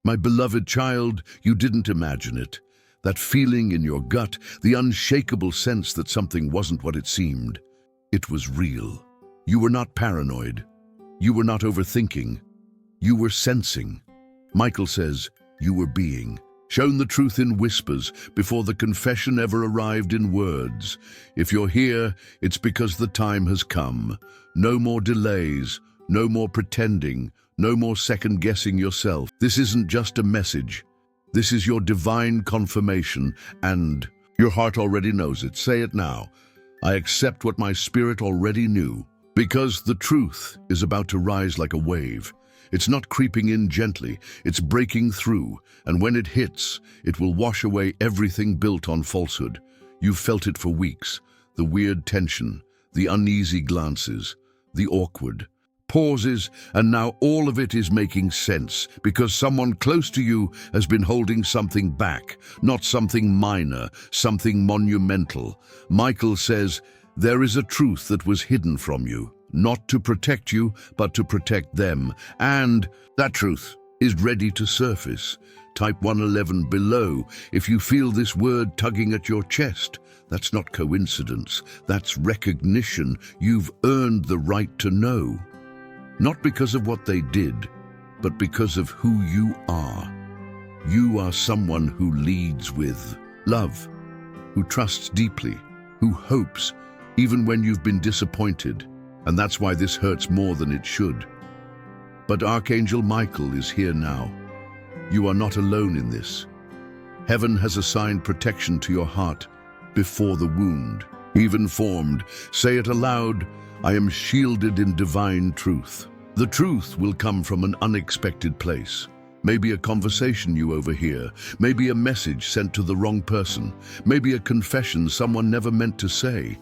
My beloved child, you didn't imagine it. That feeling in your gut, the unshakable sense that something wasn't what it seemed. It was real. You were not paranoid. You were not overthinking. You were sensing. Michael says, you were being. Shown the truth in whispers before the confession ever arrived in words. If you're here, it's because the time has come. No more delays, no more pretending, no more second-guessing yourself. This isn't just a message. This is your divine confirmation, and your heart already knows it. Say it now. I accept what my spirit already knew, because the truth is about to rise like a wave. It's not creeping in gently, it's breaking through, and when it hits, it will wash away everything built on falsehood. You've felt it for weeks, the weird tension, the uneasy glances, the awkward pauses, and now all of it is making sense because someone close to you has been holding something back, not something minor, something monumental. Michael says, there is a truth that was hidden from you, not to protect you, but to protect them, and that truth is ready to surface. Type 111 below if you feel this word tugging at your chest. That's not coincidence, that's recognition. You've earned the right to know. Not because of what they did, but because of who you are. You are someone who leads with love, who trusts deeply, who hopes, even when you've been disappointed. And that's why this hurts more than it should. But Archangel Michael is here now. You are not alone in this. Heaven has assigned protection to your heart before the wound, even formed. Say it aloud. I am shielded in divine truth. The truth will come from an unexpected place. Maybe a conversation you overhear, maybe a message sent to the wrong person, maybe a confession someone never meant to say,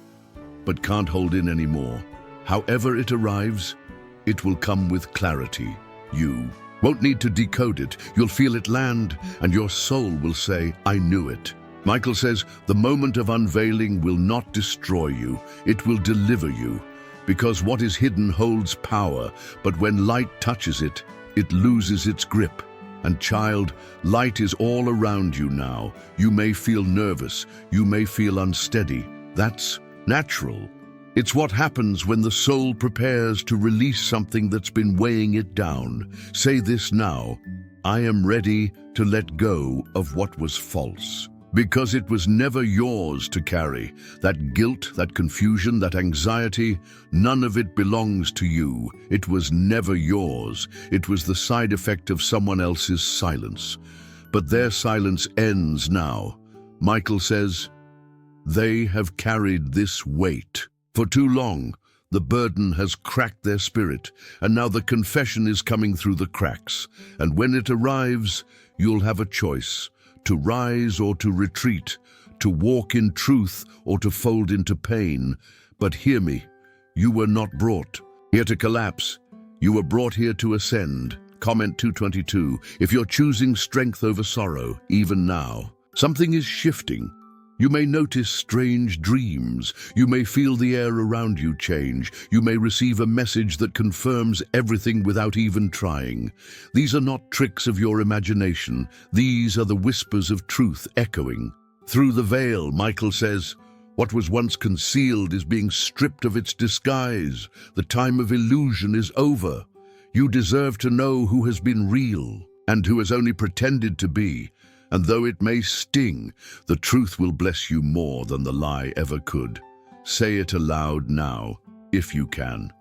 but can't hold in anymore. However it arrives, it will come with clarity. You won't need to decode it. You'll feel it land, and your soul will say, I knew it. Michael says, the moment of unveiling will not destroy you. It will deliver you. Because what is hidden holds power, but when light touches it, it loses its grip. And child, light is all around you now. You may feel nervous. You may feel unsteady. That's natural. It's what happens when the soul prepares to release something that's been weighing it down. Say this now. I am ready to let go of what was false. Because it was never yours to carry. That guilt, that confusion, that anxiety, none of it belongs to you. It was never yours. It was the side effect of someone else's silence. But their silence ends now. Michael says, they have carried this weight. For too long, the burden has cracked their spirit, and now the confession is coming through the cracks. And when it arrives, you'll have a choice. To rise or to retreat, to walk in truth or to fold into pain. But hear me, you were not brought here to collapse. You were brought here to ascend. Comment 222. If you're choosing strength over sorrow, even now, something is shifting. You may notice strange dreams. You may feel the air around you change. You may receive a message that confirms everything without even trying. These are not tricks of your imagination. These are the whispers of truth echoing. Through the veil, Michael says, what was once concealed is being stripped of its disguise. The time of illusion is over. You deserve to know who has been real and who has only pretended to be. And though it may sting, the truth will bless you more than the lie ever could. Say it aloud now, if you can.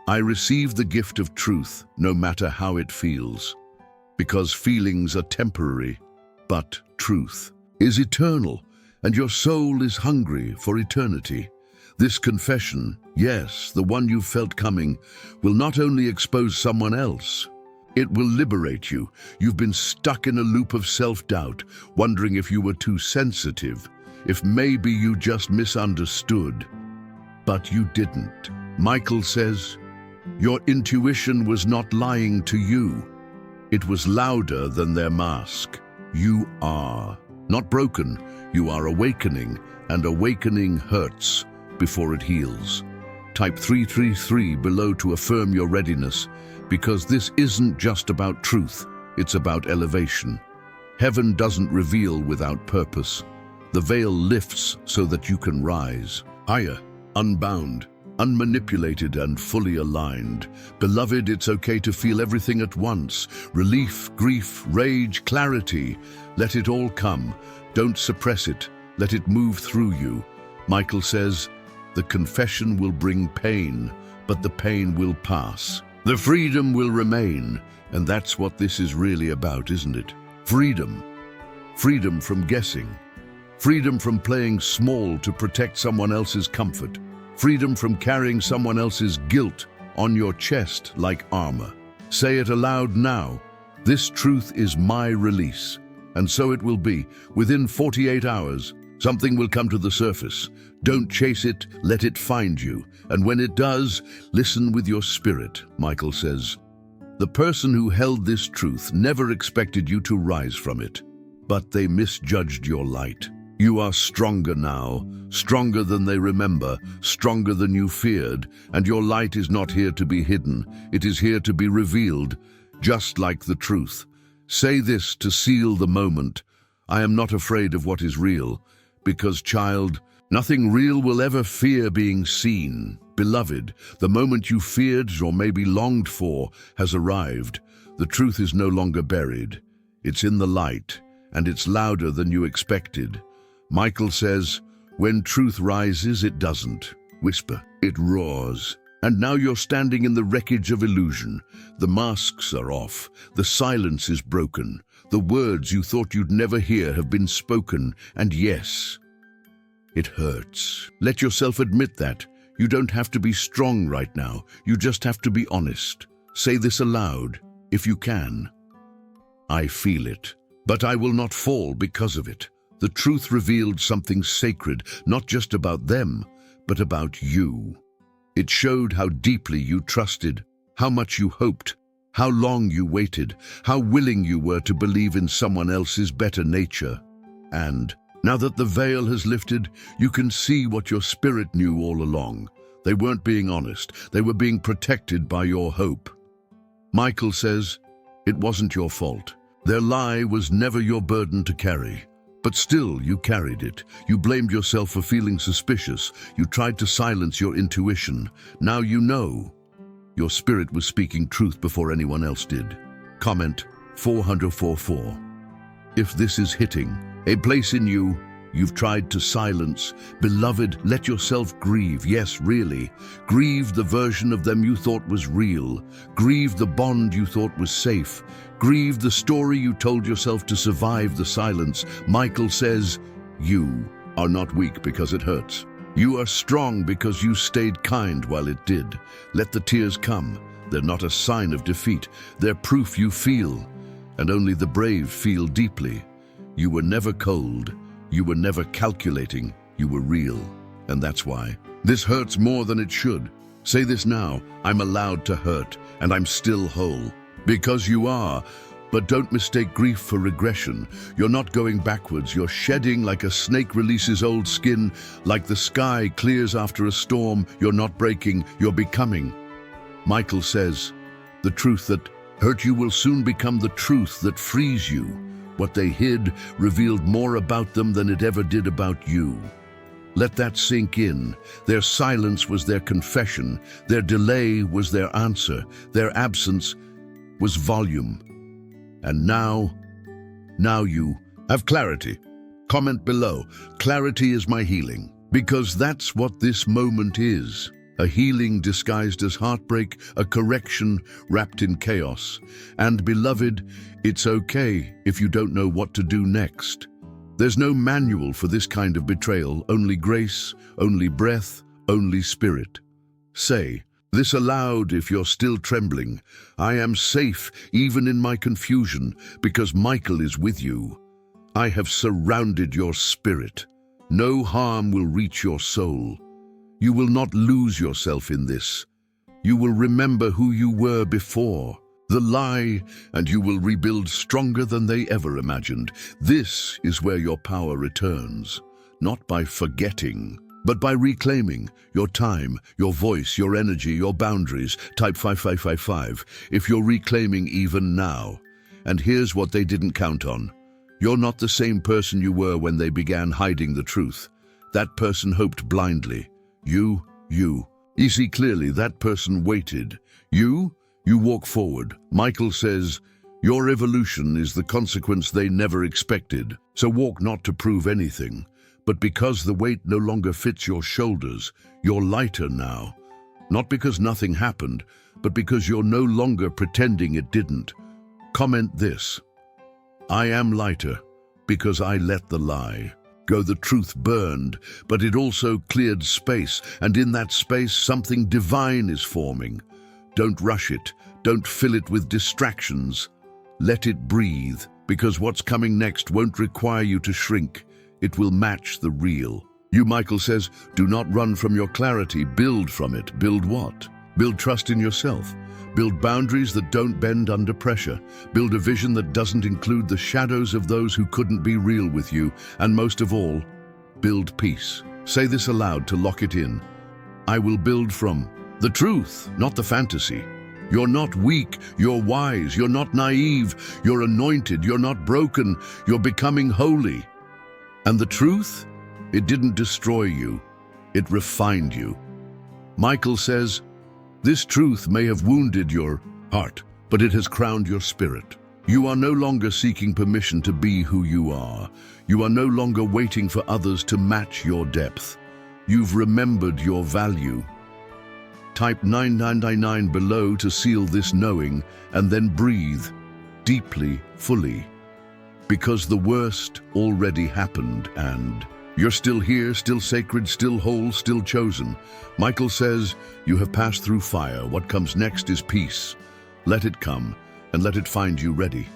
I receive the gift of truth, no matter how it feels. Because feelings are temporary, but truth is eternal, and your soul is hungry for eternity. This confession, yes, the one you felt coming, will not only expose someone else, it will liberate you. You've been stuck in a loop of self-doubt, wondering if you were too sensitive, if maybe you just misunderstood. But you didn't. Michael says, your intuition was not lying to you. It was louder than their mask. You are not broken, you are awakening, and awakening hurts before it heals. Type 333 below to affirm your readiness, because this isn't just about truth, It's about elevation. Heaven doesn't reveal without purpose. The veil lifts so that you can rise higher, unbound, unmanipulated and fully aligned. Beloved, it's okay to feel everything at once. Relief, grief, rage, clarity. Let it all come. Don't suppress it. Let it move through you. Michael says, the confession will bring pain, but the pain will pass. The freedom will remain. And that's what this is really about, isn't it? Freedom. Freedom from guessing. Freedom from playing small to protect someone else's comfort. Freedom from carrying someone else's guilt on your chest like armor. Say it aloud now. This truth is my release. And so it will be. Within 48 hours, something will come to the surface. Don't chase it, let it find you. And when it does, listen with your spirit, Michael says. The person who held this truth never expected you to rise from it, but they misjudged your light. You are stronger now, stronger than they remember, stronger than you feared, and your light is not here to be hidden. It is here to be revealed, just like the truth. Say this to seal the moment. I am not afraid of what is real, because, child, nothing real will ever fear being seen. Beloved, the moment you feared or maybe longed for has arrived. The truth is no longer buried. It's in the light, and it's louder than you expected. Michael says, when truth rises, it doesn't whisper, it roars. And now you're standing in the wreckage of illusion. The masks are off. The silence is broken. The words you thought you'd never hear have been spoken. And yes, it hurts. Let yourself admit that. You don't have to be strong right now. You just have to be honest. Say this aloud, if you can. I feel it, but I will not fall because of it. The truth revealed something sacred, not just about them, but about you. It showed how deeply you trusted, how much you hoped, how long you waited, how willing you were to believe in someone else's better nature. And now that the veil has lifted, you can see what your spirit knew all along. They weren't being honest. They were being protected by your hope. Michael says, it wasn't your fault. Their lie was never your burden to carry. But still, you carried it. You blamed yourself for feeling suspicious. You tried to silence your intuition. Now you know. Your spirit was speaking truth before anyone else did. Comment 444. If this is hitting a place in you you've tried to silence, beloved, let yourself grieve. Yes, really. Grieve the version of them you thought was real. Grieve the bond you thought was safe. Grieve the story you told yourself to survive the silence. Michael says, you are not weak because it hurts. You are strong because you stayed kind while it did. Let the tears come. They're not a sign of defeat. They're proof you feel, and only the brave feel deeply. You were never cold. You were never calculating. You were real. And that's why. This hurts more than it should. Say this now. I'm allowed to hurt, and I'm still whole. Because you are. But don't mistake grief for regression. You're not going backwards. You're shedding like a snake releases old skin, like the sky clears after a storm. You're not breaking. You're becoming. Michael says, the truth that hurt you will soon become the truth that frees you. What they hid revealed more about them than it ever did about you. Let that sink in. Their silence was their confession. Their delay was their answer. Their absence was volume. And now you have clarity. Comment below. Clarity is my healing. Because that's what this moment is. A healing disguised as heartbreak, a correction wrapped in chaos. And beloved, it's okay if you don't know what to do next. There's no manual for this kind of betrayal, only grace, only breath, only spirit. Say this aloud if you're still trembling. I am safe even in my confusion because Michael is with you. I have surrounded your spirit. No harm will reach your soul. You will not lose yourself in this. You will remember who you were before, the lie, and you will rebuild stronger than they ever imagined. This is where your power returns, not by forgetting, but by reclaiming your time, your voice, your energy, your boundaries. Type 5555 if you're reclaiming even now. And here's what they didn't count on. You're not the same person you were when they began hiding the truth. That person hoped blindly. You see clearly that person waited. You walk forward. Michael says, your evolution is the consequence they never expected. So walk not to prove anything, but because the weight no longer fits your shoulders. You're lighter now. Not because nothing happened, but because you're no longer pretending it didn't. Comment this. I am lighter because I let the lie go. The truth burned, but it also cleared space, and in that space something divine is forming. Don't rush it. Don't fill it with distractions. Let it breathe, because what's coming next won't require you to shrink. It will match the real. Michael says, do not run from your clarity. Build from it. Build what? Build trust in yourself. Build boundaries that don't bend under pressure. Build a vision that doesn't include the shadows of those who couldn't be real with you. And most of all, build peace. Say this aloud to lock it in. I will build from the truth, not the fantasy. You're not weak, you're wise, you're not naive, you're anointed, you're not broken, you're becoming holy. And the truth? It didn't destroy you, it refined you. Michael says, this truth may have wounded your heart, but it has crowned your spirit. You are no longer seeking permission to be who you are. You are no longer waiting for others to match your depth. You've remembered your value. Type 9999 below to seal this knowing, and then breathe deeply, fully. Because the worst already happened, and you're still here, still sacred, still whole, still chosen. Michael says, you have passed through fire. What comes next is peace. Let it come, and let it find you ready.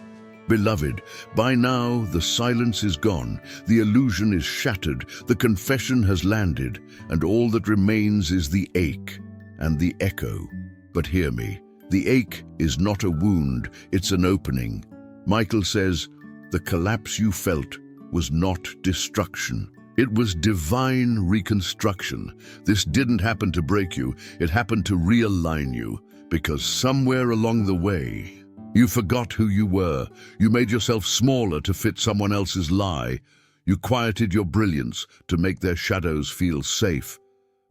Beloved, by now the silence is gone, the illusion is shattered, the confession has landed, and all that remains is the ache and the echo. But hear me, the ache is not a wound, it's an opening. Michael says, the collapse you felt was not destruction. It was divine reconstruction. This didn't happen to break you, it happened to realign you, because somewhere along the way, you forgot who you were. You made yourself smaller to fit someone else's lie. You quieted your brilliance to make their shadows feel safe.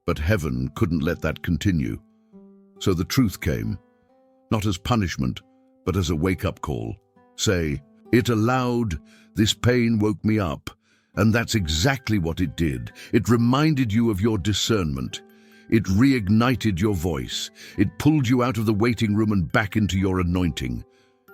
But heaven couldn't let that continue. So the truth came, not as punishment, but as a wake-up call. Say, it allowed, this pain woke me up. And that's exactly what it did. It reminded you of your discernment. It reignited your voice. It pulled you out of the waiting room and back into your anointing.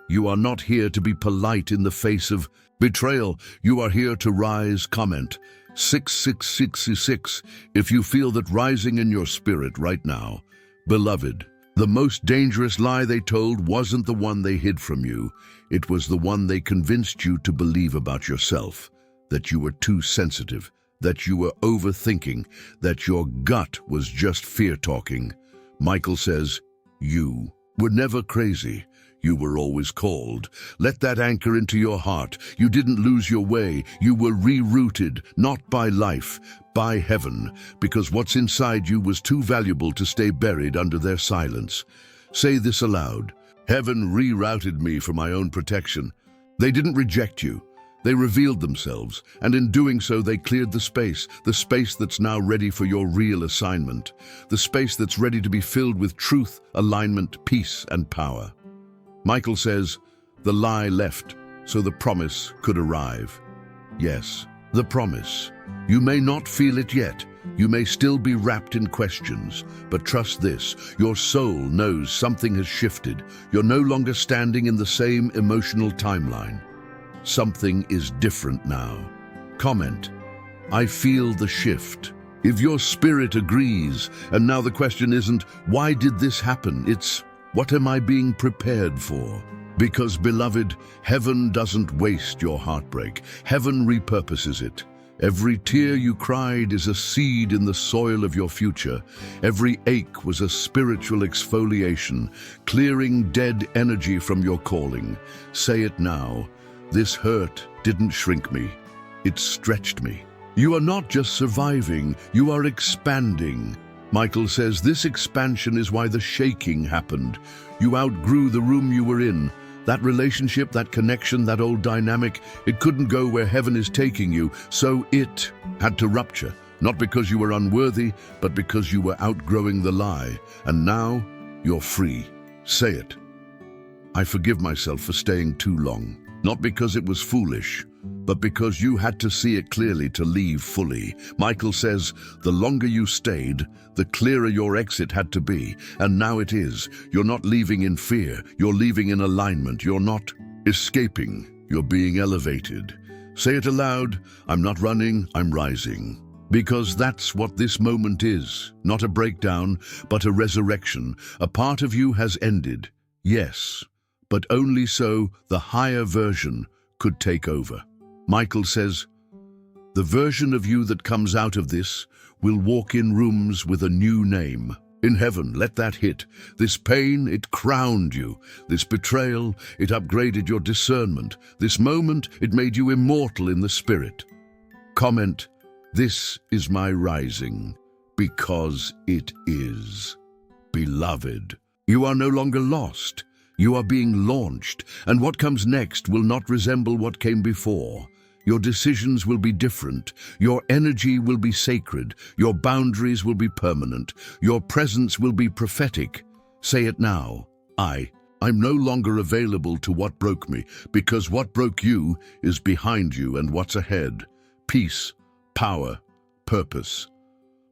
You are not here to be polite in the face of betrayal. You are here to rise. Comment 6666 if you feel that rising in your spirit right now. Beloved, the most dangerous lie they told wasn't the one they hid from you. It was the one they convinced you to believe about yourself. That you were too sensitive, that you were overthinking, that your gut was just fear talking. Michael says, you were never crazy. You were always called. Let that anchor into your heart. You didn't lose your way. You were rerouted, not by life, by heaven, because what's inside you was too valuable to stay buried under their silence. Say this aloud. Heaven rerouted me for my own protection. They didn't reject you. They revealed themselves, and in doing so they cleared the space that's now ready for your real assignment, the space that's ready to be filled with truth, alignment, peace, and power. Michael says, the lie left so the promise could arrive. Yes, the promise. You may not feel it yet. You may still be wrapped in questions, but trust this, your soul knows something has shifted. You're no longer standing in the same emotional timeline. Something is different now. Comment, I feel the shift. If your spirit agrees, and now the question isn't, why did this happen? It's, what am I being prepared for? Because, beloved, heaven doesn't waste your heartbreak. Heaven repurposes it. Every tear you cried is a seed in the soil of your future. Every ache was a spiritual exfoliation, clearing dead energy from your calling. Say it now. This hurt didn't shrink me, it stretched me. You are not just surviving, you are expanding. Michael says this expansion is why the shaking happened. You outgrew the room you were in. That relationship, that connection, that old dynamic, it couldn't go where heaven is taking you, so it had to rupture. Not because you were unworthy, but because you were outgrowing the lie. And now, you're free. Say it. I forgive myself for staying too long. Not because it was foolish, but because you had to see it clearly to leave fully. Michael says, the longer you stayed, the clearer your exit had to be. And now it is. You're not leaving in fear. You're leaving in alignment. You're not escaping. You're being elevated. Say it aloud. I'm not running, I'm rising. Because that's what this moment is. Not a breakdown, but a resurrection. A part of you has ended. Yes, but only so the higher version could take over. Michael says, the version of you that comes out of this will walk in rooms with a new name. In heaven, let that hit. This pain, it crowned you. This betrayal, it upgraded your discernment. This moment, it made you immortal in the spirit. Comment, this is my rising, because it is. Beloved, you are no longer lost. You are being launched, and what comes next will not resemble what came before. Your decisions will be different. Your energy will be sacred. Your boundaries will be permanent. Your presence will be prophetic. Say it now. I'm no longer available to what broke me, because what broke you is behind you and what's ahead. Peace, power, purpose.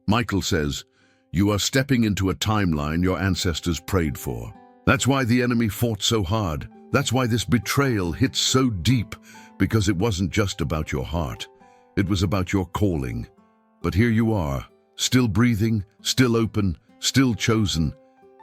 Michael says, you are stepping into a timeline your ancestors prayed for. That's why the enemy fought so hard. That's why this betrayal hit so deep, because it wasn't just about your heart. It was about your calling. But here you are, still breathing, still open, still chosen.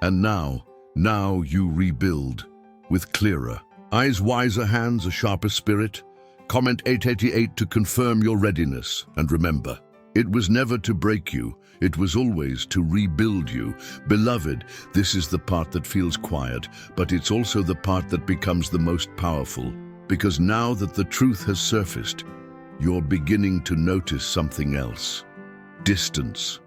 And now you rebuild with clearer eyes, wiser hands, a sharper spirit. Comment 888 to confirm your readiness. And remember, it was never to break you. It was always to rebuild you. Beloved, this is the part that feels quiet, but it's also the part that becomes the most powerful. Because now that the truth has surfaced, you're beginning to notice something else. Distance.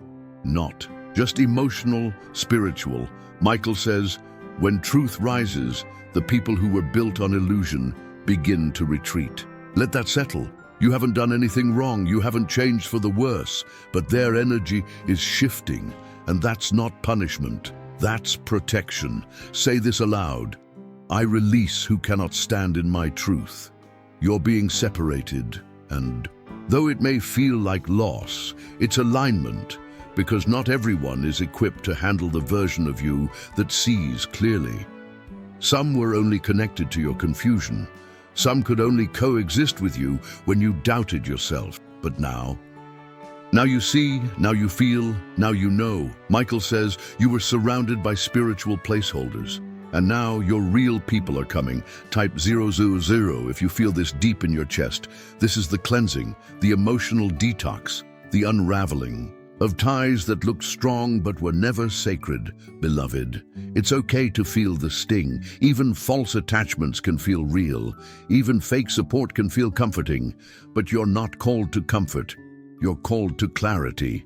Not just emotional, spiritual. Michael says, when truth rises, the people who were built on illusion begin to retreat. Let that settle. You haven't done anything wrong, you haven't changed for the worse, but their energy is shifting, and that's not punishment, that's protection. Say this aloud. I release who cannot stand in my truth. You're being separated, and though it may feel like loss, it's alignment, because not everyone is equipped to handle the version of you that sees clearly. Some were only connected to your confusion. Some could only coexist with you when you doubted yourself. But now you see, now you feel, now you know. Michael says you were surrounded by spiritual placeholders. And now your real people are coming. Type 000 if you feel this deep in your chest. This is the cleansing, the emotional detox, the unraveling of ties that looked strong but were never sacred. Beloved, it's okay to feel the sting. Even false attachments can feel real. Even fake support can feel comforting. But you're not called to comfort. You're called to clarity.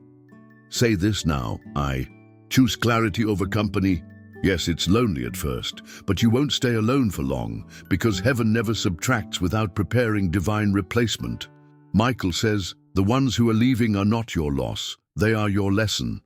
Say this now. I choose clarity over company. Yes, it's lonely at first, but you won't stay alone for long, because heaven never subtracts without preparing divine replacement. Michael says, the ones who are leaving are not your loss. They are your lesson.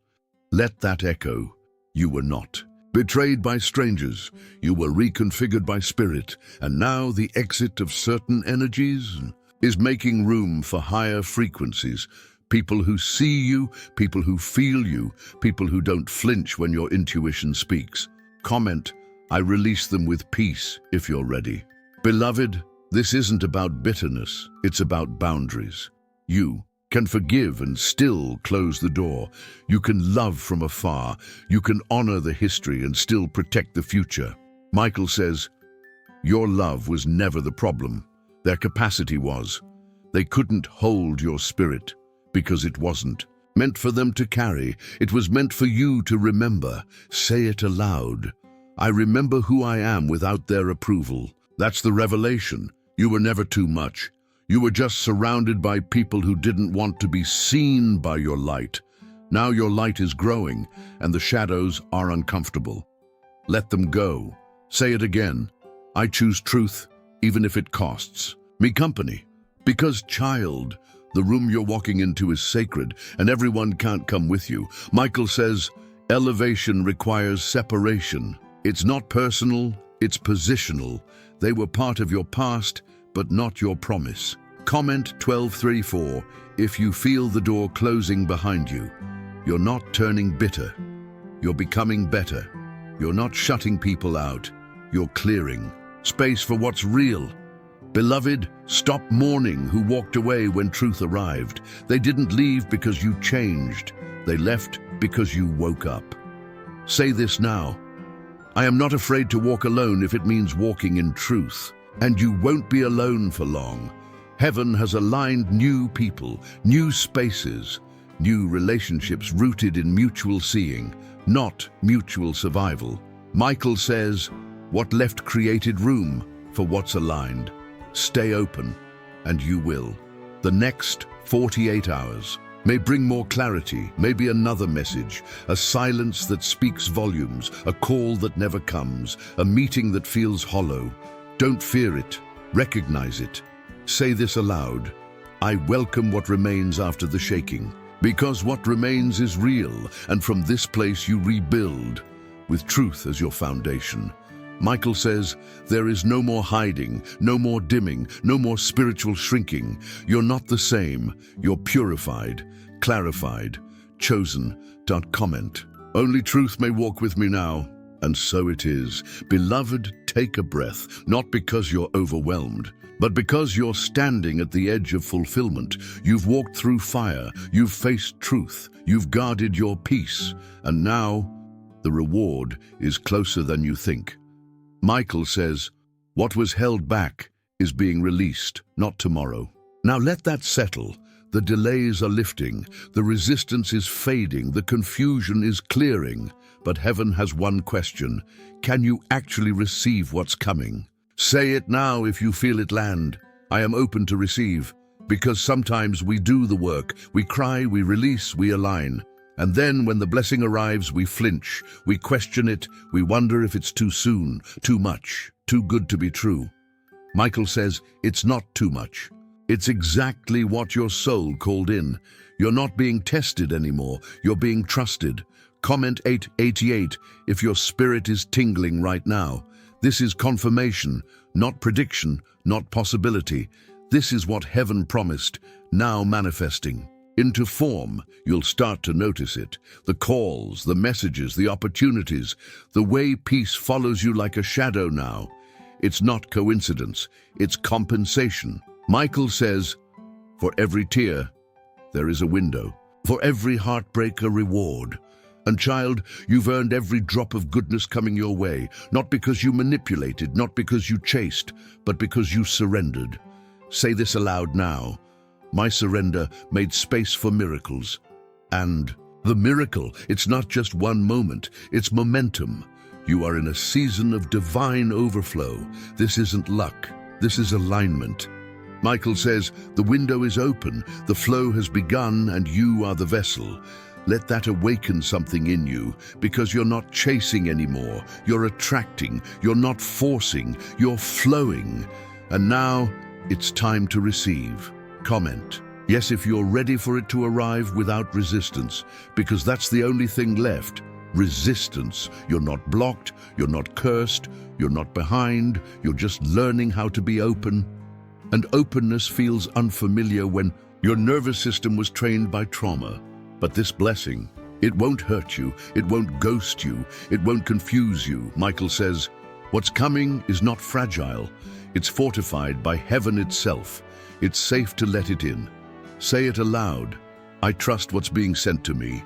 Let that echo. You were not betrayed by strangers. You were reconfigured by spirit. And now the exit of certain energies is making room for higher frequencies. People who see you, people who feel you, people who don't flinch when your intuition speaks. Comment, I release them with peace if you're ready. Beloved, this isn't about bitterness. It's about boundaries. You can forgive and still close the door. You can love from afar. You can honor the history and still protect the future. Michael says, your love was never the problem. Their capacity was. They couldn't hold your spirit because it wasn't meant for them to carry. It was meant for you to remember. Say it aloud. I remember who I am without their approval. That's the revelation. You were never too much. You were just surrounded by people who didn't want to be seen by your light. Now your light is growing, and the shadows are uncomfortable. Let them go. Say it again. I choose truth, even if it costs me company. Because, child, the room you're walking into is sacred, and everyone can't come with you. Michael says, elevation requires separation. It's not personal, it's positional. They were part of your past, but not your promise. Comment 1234. If you feel the door closing behind you, you're not turning bitter. You're becoming better. You're not shutting people out. You're clearing space for what's real. Beloved, stop mourning who walked away when truth arrived. They didn't leave because you changed. They left because you woke up. Say this now. I am not afraid to walk alone if it means walking in truth. And you won't be alone for long. Heaven has aligned new people, new spaces, new relationships rooted in mutual seeing, not mutual survival. Michael says, what left created room for what's aligned. Stay open, and you will. The next 48 hours may bring more clarity, maybe another message, a silence that speaks volumes, a call that never comes, a meeting that feels hollow. Don't fear it, recognize it. Say this aloud. I welcome what remains after the shaking, because what remains is real, and from this place you rebuild, with truth as your foundation. Michael says, there is no more hiding, no more dimming, no more spiritual shrinking. You're not the same. You're purified, clarified, chosen. Don't comment. Only truth may walk with me now. And so it is. Beloved, take a breath, not because you're overwhelmed, but because you're standing at the edge of fulfillment. You've walked through fire, you've faced truth, you've guarded your peace, and now the reward is closer than you think. Michael says, what was held back is being released, not tomorrow. Now let that settle. The delays are lifting, the resistance is fading, the confusion is clearing. But heaven has one question. Can you actually receive what's coming? Say it now if you feel it land. I am open to receive. Because sometimes we do the work, we cry, we release, we align. And then when the blessing arrives, we flinch, we question it, we wonder if it's too soon, too much, too good to be true. Michael says, it's not too much. It's exactly what your soul called in. You're not being tested anymore, you're being trusted. Comment 888 if your spirit is tingling right now. This is confirmation, not prediction, not possibility. This is what heaven promised, now manifesting. Into form, you'll start to notice it. The calls, the messages, the opportunities, the way peace follows you like a shadow now. It's not coincidence, it's compensation. Michael says, for every tear, there is a window. For every heartbreak, a reward. And child, you've earned every drop of goodness coming your way, not because you manipulated, not because you chased, but because you surrendered. Say this aloud now. My surrender made space for miracles. And the miracle, it's not just one moment, it's momentum. You are in a season of divine overflow. This isn't luck, this is alignment. Michael says, the window is open, the flow has begun, and you are the vessel. Let that awaken something in you, because you're not chasing anymore. You're attracting, you're not forcing, you're flowing. And now, it's time to receive. Comment. Yes, if you're ready for it to arrive without resistance, because that's the only thing left. Resistance. You're not blocked, you're not cursed, you're not behind, you're just learning how to be open. And openness feels unfamiliar when your nervous system was trained by trauma. But this blessing, it won't hurt you, it won't ghost you, it won't confuse you. Michael says, what's coming is not fragile, it's fortified by heaven itself. It's safe to let it in. Say it aloud. I trust what's being sent to me.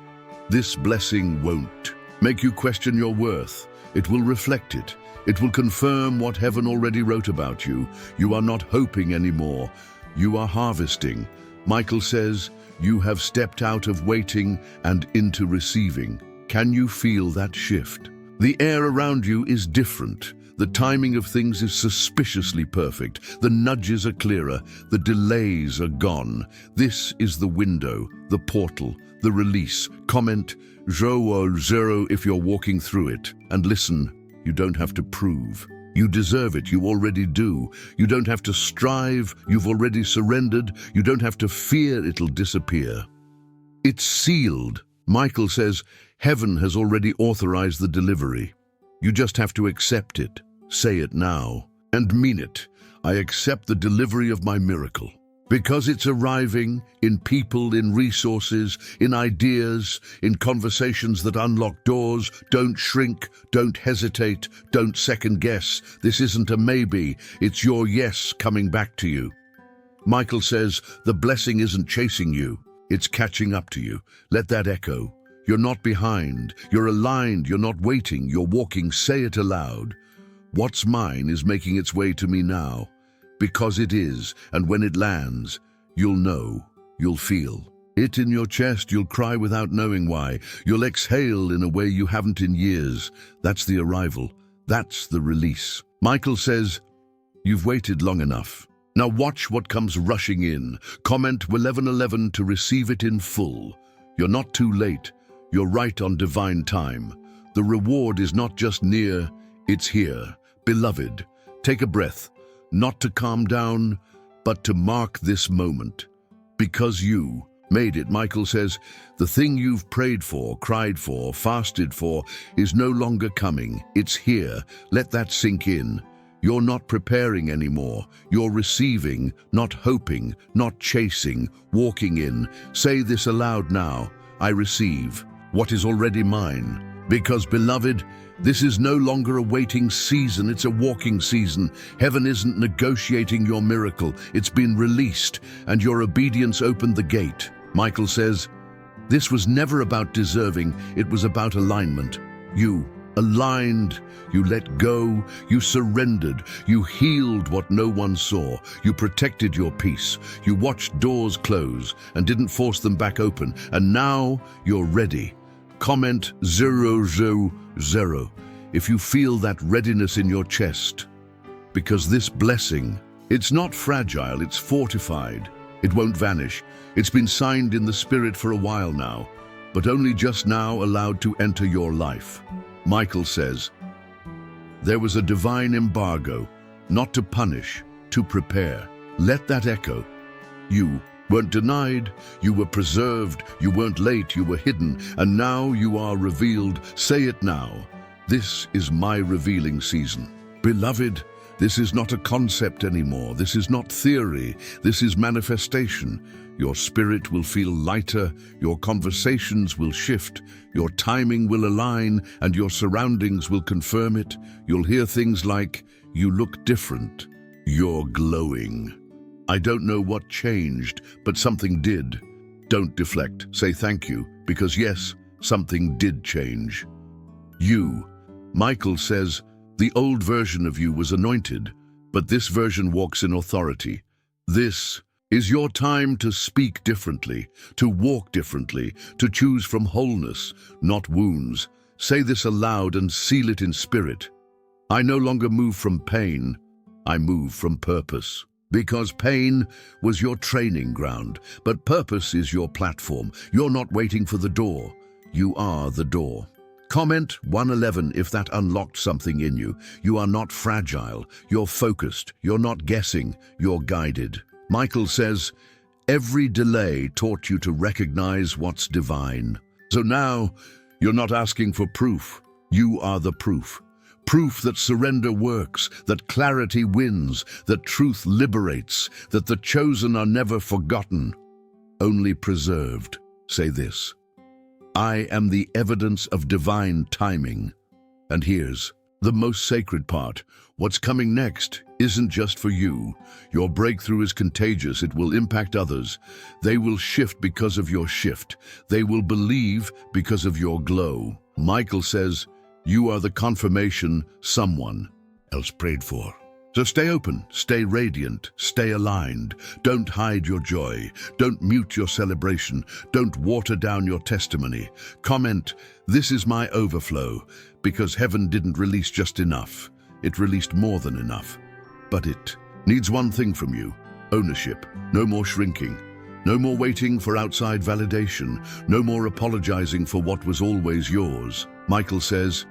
This blessing won't make you question your worth. It will reflect it. It will confirm what heaven already wrote about you. You are not hoping anymore. You are harvesting. Michael says, you have stepped out of waiting and into receiving. Can you feel that shift? The air around you is different. The timing of things is suspiciously perfect. The nudges are clearer. The delays are gone. This is the window, the portal, the release. Comment 0 if you're walking through it. And listen, you don't have to prove. You deserve it, you already do. You don't have to strive, you've already surrendered. You don't have to fear it'll disappear. It's sealed. Michael says, heaven has already authorized the delivery. You just have to accept it. Say it now, and mean it. I accept the delivery of my miracle. Because it's arriving in people, in resources, in ideas, in conversations that unlock doors. Don't shrink, don't hesitate, don't second guess. This isn't a maybe, it's your yes coming back to you. Michael says, the blessing isn't chasing you, it's catching up to you. Let that echo. You're not behind, you're aligned, you're not waiting, you're walking. Say it aloud. What's mine is making its way to me now. Because it is, and when it lands, you'll know, you'll feel. It in your chest, you'll cry without knowing why. You'll exhale in a way you haven't in years. That's the arrival. That's the release. Michael says, you've waited long enough. Now watch what comes rushing in. Comment 1111 to receive it in full. You're not too late. You're right on divine time. The reward is not just near, it's here. Beloved, take a breath. Not to calm down, but to mark this moment. Because you made it, Michael says, the thing you've prayed for, cried for, fasted for is no longer coming. It's here. Let that sink in. You're not preparing anymore. You're receiving, not hoping, not chasing, walking in. Say this aloud now. I receive what is already mine. Because, beloved, this is no longer a waiting season, it's a walking season. Heaven isn't negotiating your miracle, it's been released, and your obedience opened the gate. Michael says, this was never about deserving, it was about alignment. You aligned, you let go, you surrendered, you healed what no one saw, you protected your peace, you watched doors close and didn't force them back open, and now you're ready. Comment 000 if you feel that readiness in your chest. Because this blessing, it's not fragile, it's fortified. It won't vanish. It's been signed in the spirit for a while now, but only just now allowed to enter your life. Michael says, there was a divine embargo, not to punish, to prepare. Let that echo. You weren't denied, you were preserved, you weren't late, you were hidden, and now you are revealed. Say it now. This is my revealing season. Beloved, this is not a concept anymore. This is not theory. This is manifestation. Your spirit will feel lighter, your conversations will shift, your timing will align, and your surroundings will confirm it. You'll hear things like, you look different, you're glowing. I don't know what changed, but something did. Don't deflect. Say thank you, because yes, something did change. You. Michael says, the old version of you was anointed, but this version walks in authority. This is your time to speak differently, to walk differently, to choose from wholeness, not wounds. Say this aloud and seal it in spirit. I no longer move from pain, I move from purpose. Because pain was your training ground, but purpose is your platform. You're not waiting for the door, you are the door. Comment 111 if that unlocked something in you. You are not fragile, you're focused, you're not guessing, you're guided. Michael says, every delay taught you to recognize what's divine. So now, you're not asking for proof, you are the proof. Proof that surrender works, that clarity wins, that truth liberates, that the chosen are never forgotten, only preserved. Say this. I am the evidence of divine timing. And here's the most sacred part. What's coming next isn't just for you. Your breakthrough is contagious. It will impact others. They will shift because of your shift. They will believe because of your glow. Michael says, you are the confirmation someone else prayed for. So stay open, stay radiant, stay aligned. Don't hide your joy. Don't mute your celebration. Don't water down your testimony. Comment, this is my overflow, because heaven didn't release just enough. It released more than enough. But it needs one thing from you, ownership. No more shrinking. No more waiting for outside validation. No more apologizing for what was always yours. Michael says,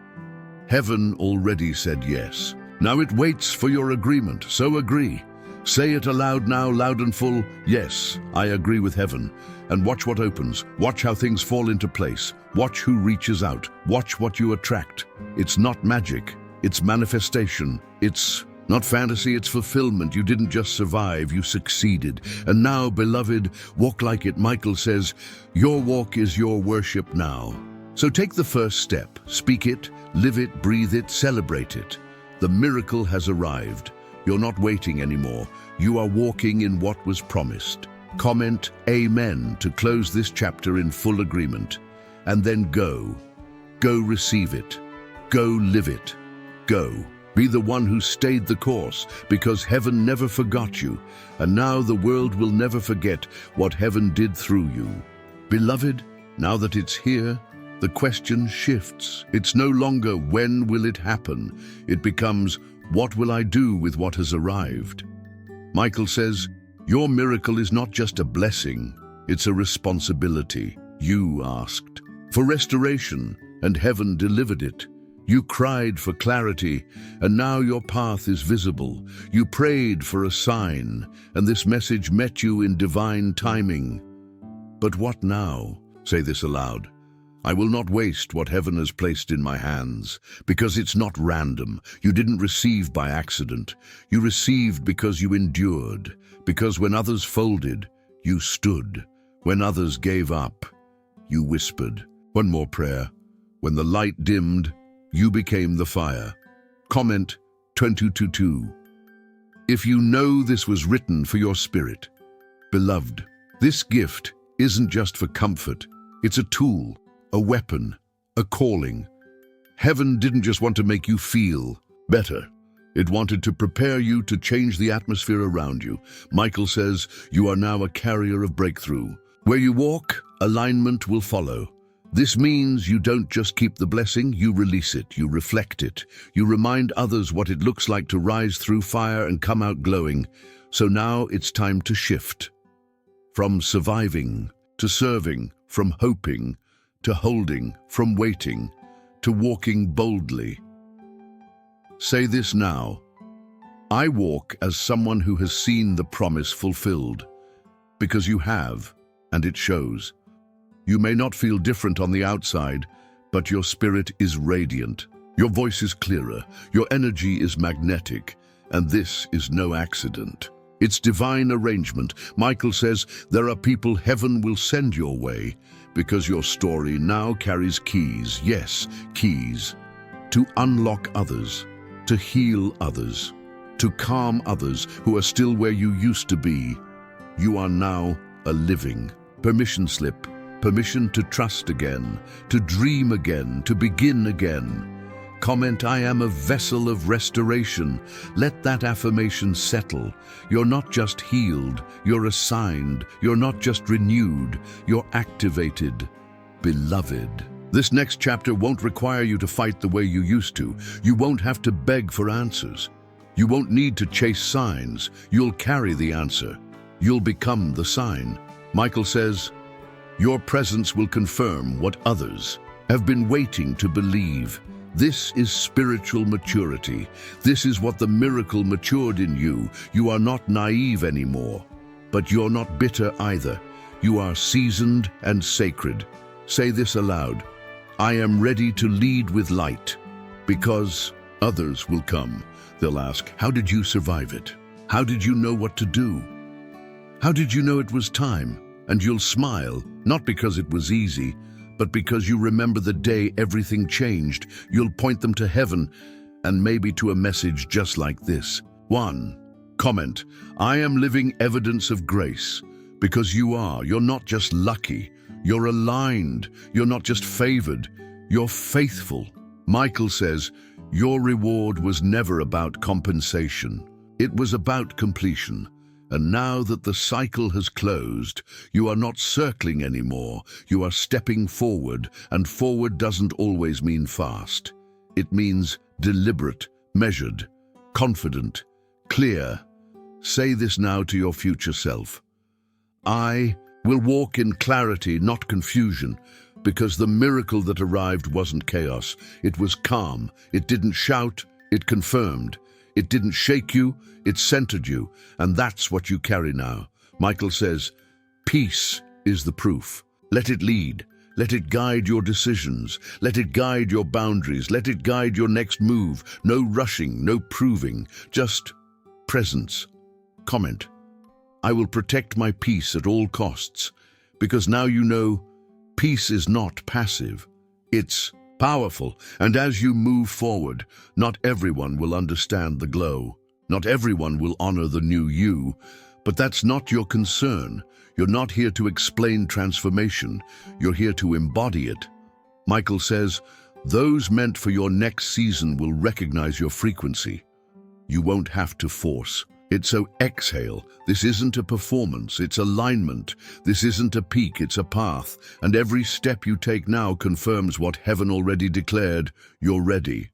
heaven already said yes. Now it waits for your agreement, so agree. Say it aloud now, loud and full. Yes, I agree with heaven. And watch what opens. Watch how things fall into place. Watch who reaches out. Watch what you attract. It's not magic. It's manifestation. It's not fantasy, it's fulfillment. You didn't just survive, you succeeded. And now, beloved, walk like it. Michael says, your walk is your worship now. So take the first step. Speak it, live it, breathe it, celebrate it. The miracle has arrived. You're not waiting anymore. You are walking in what was promised. Comment Amen to close this chapter in full agreement. And then go. Go receive it. Go live it. Go. Be the one who stayed the course, because heaven never forgot you. And now the world will never forget what heaven did through you. Beloved, now that it's here, the question shifts. It's no longer when will it happen. It becomes, what will I do with what has arrived? Michael says, your miracle is not just a blessing, it's a responsibility. You asked for restoration, and heaven delivered it. You cried for clarity, and now your path is visible. You prayed for a sign, and this message met you in divine timing. But what now? Say this aloud. I will not waste what heaven has placed in my hands, because it's not random. You didn't receive by accident. You received because you endured, because when others folded, you stood. When others gave up, you whispered. One more prayer. When the light dimmed, you became the fire. Comment 22:2. If you know this was written for your spirit, beloved, this gift isn't just for comfort. It's a tool, a weapon, a calling. Heaven didn't just want to make you feel better. It wanted to prepare you to change the atmosphere around you. Michael says you are now a carrier of breakthrough. Where you walk, alignment will follow. This means you don't just keep the blessing, you release it, you reflect it. You remind others what it looks like to rise through fire and come out glowing. So now it's time to shift. From surviving to serving, from hoping to holding, from waiting to walking boldly. Say this now. I walk as someone who has seen the promise fulfilled. Because you have, and it shows. You may not feel different on the outside, but your spirit is radiant. Your voice is clearer, your energy is magnetic, and this is no accident. It's divine arrangement. Michael says there are people heaven will send your way because your story now carries keys, yes, keys, to unlock others, to heal others, to calm others who are still where you used to be. You are now a living permission slip, permission to trust again, to dream again, to begin again. Comment, I am a vessel of restoration. Let that affirmation settle. You're not just healed, you're assigned. You're not just renewed, you're activated. Beloved, this next chapter won't require you to fight the way you used to. You won't have to beg for answers. You won't need to chase signs. You'll carry the answer. You'll become the sign. Michael says, your presence will confirm what others have been waiting to believe. This is spiritual maturity. This is what the miracle matured in you. You are not naive anymore, but you're not bitter either. You are seasoned and sacred. Say this aloud. I am ready to lead with light, because others will come. They'll ask, how did you survive it? How did you know what to do? How did you know it was time? And you'll smile, not because it was easy, but because you remember the day everything changed. You'll point them to heaven and maybe to a message just like this. 1. Comment, I am living evidence of grace, because you are. You're not just lucky, you're aligned. You're not just favored, you're faithful. Michael says, your reward was never about compensation. It was about completion. And now that the cycle has closed, you are not circling anymore. You are stepping forward, and forward doesn't always mean fast. It means deliberate, measured, confident, clear. Say this now to your future self. I will walk in clarity, not confusion, because the miracle that arrived wasn't chaos. It was calm. It didn't shout. It confirmed. It didn't shake you, it centered you, and that's what you carry now. Michael says, peace is the proof. Let it lead. Let it guide your decisions. Let it guide your boundaries. Let it guide your next move. No rushing, no proving, just presence. Comment. I will protect my peace at all costs, because now you know peace is not passive. It's powerful, and as you move forward, not everyone will understand the glow. Not everyone will honor the new you, but that's not your concern. You're not here to explain transformation. You're here to embody it. Michael says, those meant for your next season will recognize your frequency. You won't have to force. So exhale. This isn't a performance, it's alignment. This isn't a peak, it's a path. And every step you take now confirms what heaven already declared. You're ready.